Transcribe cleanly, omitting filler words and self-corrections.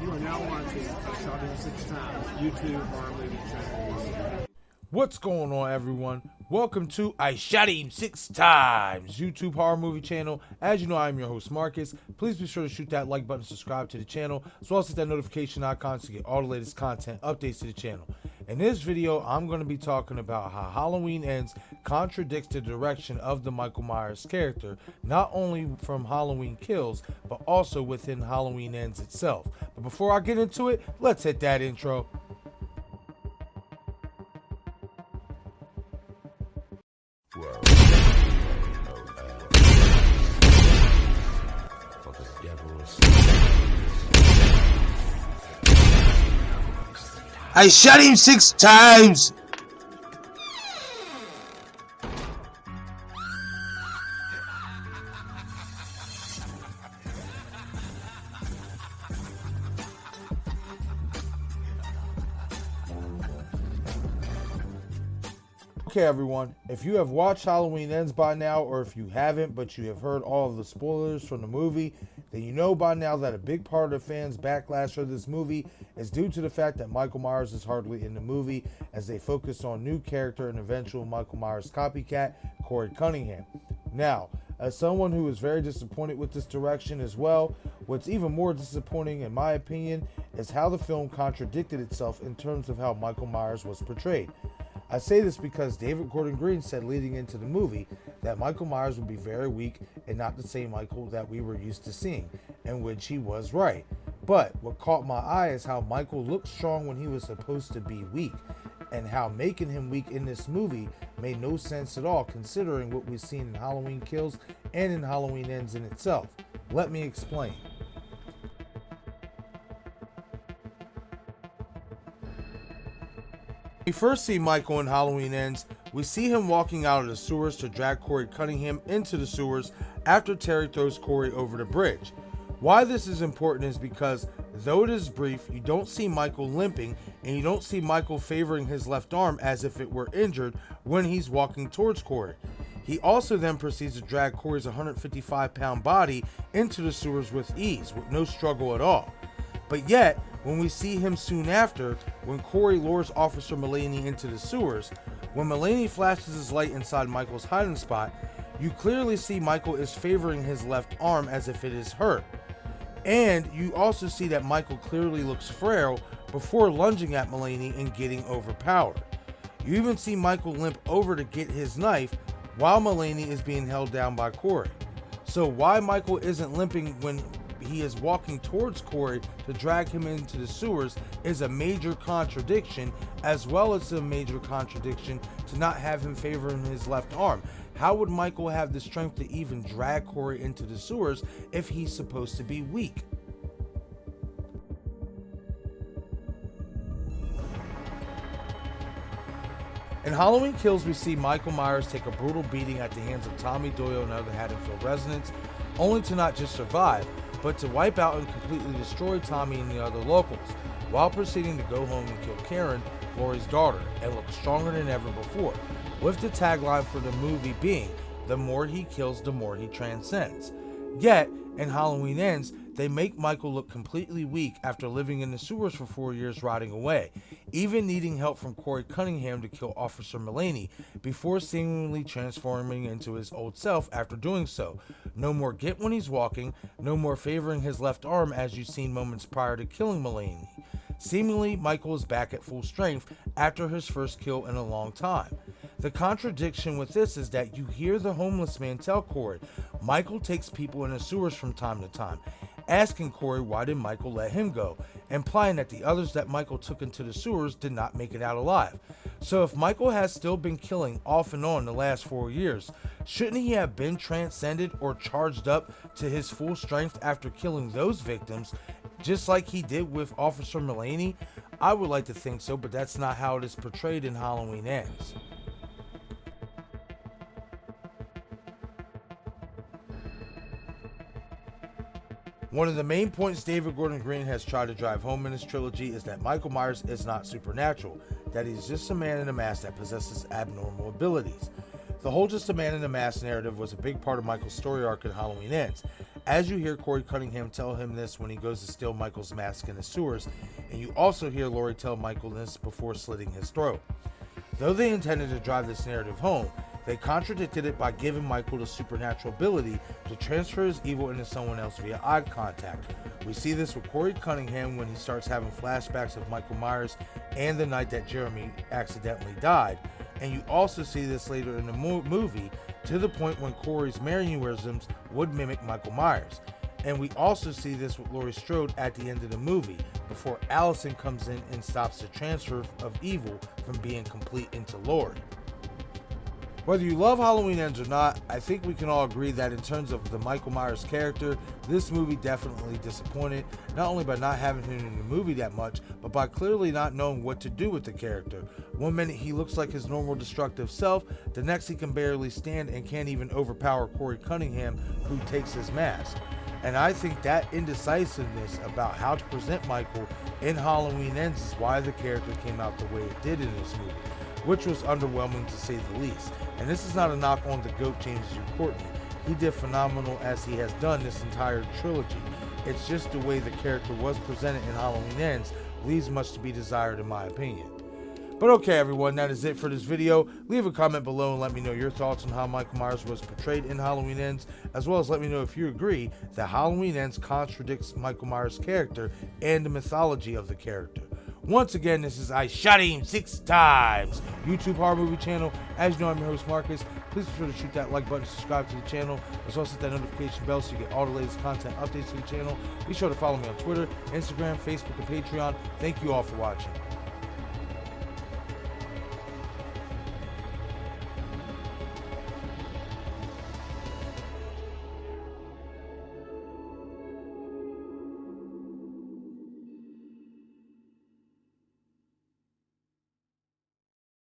You are now watching Cashapp ISH6XS YouTube horror movie channel. What's going on, everyone? Welcome to I Shot Him 6 Times YouTube horror movie channel. As you know, I'm your host Marcus. Please be sure to shoot that like button, subscribe to the channel, as well as hit that notification icon to get all the latest content updates to the channel. In this video, I'm going to be talking about how Halloween Ends contradicts the direction of the Michael Myers character, not only from Halloween Kills, but also within Halloween Ends itself. But before I get into it, let's hit that intro. I shot him 6 times! Okay, everyone, if you have watched Halloween Ends by now, or if you haven't but you have heard all of the spoilers from the movie, then you know by now that a big part of the fans' backlash for this movie is due to the fact that Michael Myers is hardly in the movie, as they focus on new character and eventual Michael Myers copycat, Corey Cunningham. Now, as someone who is very disappointed with this direction as well, what's even more disappointing in my opinion is how the film contradicted itself in terms of how Michael Myers was portrayed. I say this because David Gordon Green said leading into the movie that Michael Myers would be very weak and not the same Michael that we were used to seeing, in which he was right. But what caught my eye is how Michael looked strong when he was supposed to be weak, and how making him weak in this movie made no sense at all considering what we've seen in Halloween Kills and in Halloween Ends in itself. Let me explain. We first see Michael in Halloween Ends. We see him walking out of the sewers to drag Corey Cunningham into the sewers after Terry throws Corey over the bridge. Why this is important is because, though it is brief, you don't see Michael limping and you don't see Michael favoring his left arm as if it were injured when he's walking towards Corey. He also then proceeds to drag Corey's 155-pound body into the sewers with ease, with no struggle at all. But yet, when we see him soon after, when Corey lures Officer Mulaney into the sewers, when Mulaney flashes his light inside Michael's hiding spot, you clearly see Michael is favoring his left arm as if it is hurt. And you also see that Michael clearly looks frail before lunging at Mulaney and getting overpowered. You even see Michael limp over to get his knife while Mulaney is being held down by Corey. So why Michael isn't limping when he is walking towards Corey to drag him into the sewers is a major contradiction, as well as a major contradiction to not have him favoring his left arm. How would Michael have the strength to even drag Corey into the sewers if he's supposed to be weak? In Halloween Kills, we see Michael Myers take a brutal beating at the hands of Tommy Doyle and other Haddonfield residents, only to not just survive, but to wipe out and completely destroy Tommy and the other locals, while proceeding to go home and kill Karen, Lori's daughter, and look stronger than ever before, with the tagline for the movie being, "The more he kills, the more he transcends." Yet, in Halloween Ends, they make Michael look completely weak after living in the sewers for 4 years rotting away, even needing help from Corey Cunningham to kill Officer Mulaney, before seemingly transforming into his old self after doing so. No more git when he's walking, no more favoring his left arm as you've seen moments prior to killing Mulaney. Seemingly, Michael is back at full strength after his first kill in a long time. The contradiction with this is that you hear the homeless man tell Corey, Michael takes people in the sewers from time to time, asking Corey why did Michael let him go, implying that the others that Michael took into the sewers did not make it out alive. So if Michael has still been killing off and on the last 4 years, shouldn't he have been transcended or charged up to his full strength after killing those victims, just like he did with Officer Mulaney? I would like to think so, but that's not how it is portrayed in Halloween Ends. One of the main points David Gordon Green has tried to drive home in this trilogy is that Michael Myers is not supernatural, that he's just a man in a mask that possesses abnormal abilities. The whole just a man in a mask narrative was a big part of Michael's story arc in Halloween Ends, as you hear Corey Cunningham tell him this when he goes to steal Michael's mask in the sewers, and you also hear Laurie tell Michael this before slitting his throat. Though they intended to drive this narrative home, they contradicted it by giving Michael the supernatural ability to transfer his evil into someone else via eye contact. We see this with Corey Cunningham when he starts having flashbacks of Michael Myers and the night that Jeremy accidentally died, and you also see this later in the movie to the point when Corey's mannerisms would mimic Michael Myers. And we also see this with Laurie Strode at the end of the movie, before Allison comes in and stops the transfer of evil from being complete into Laurie. Whether you love Halloween Ends or not, I think we can all agree that in terms of the Michael Myers character, this movie definitely disappointed, not only by not having him in the movie that much, but by clearly not knowing what to do with the character. One minute he looks like his normal destructive self, the next he can barely stand and can't even overpower Corey Cunningham, who takes his mask. And I think that indecisiveness about how to present Michael in Halloween Ends is why the character came out the way it did in this movie, which was underwhelming to say the least. And this is not a knock on the GOAT James Earl Courtney. He did phenomenal as he has done this entire trilogy. It's just the way the character was presented in Halloween Ends leaves much to be desired in my opinion. But okay everyone, that is it for this video. Leave a comment below and let me know your thoughts on how Michael Myers was portrayed in Halloween Ends, as well as let me know if you agree that Halloween Ends contradicts Michael Myers' character and the mythology of the character. Once again, this is I Shot Him 6 Times, YouTube horror movie channel. As you know, I'm your host Marcus. Please be sure to shoot that like button, subscribe to the channel, as well as hit that notification bell so you get all the latest content updates to the channel. Be sure to follow me on Twitter, Instagram, Facebook, and Patreon. Thank you all for watching.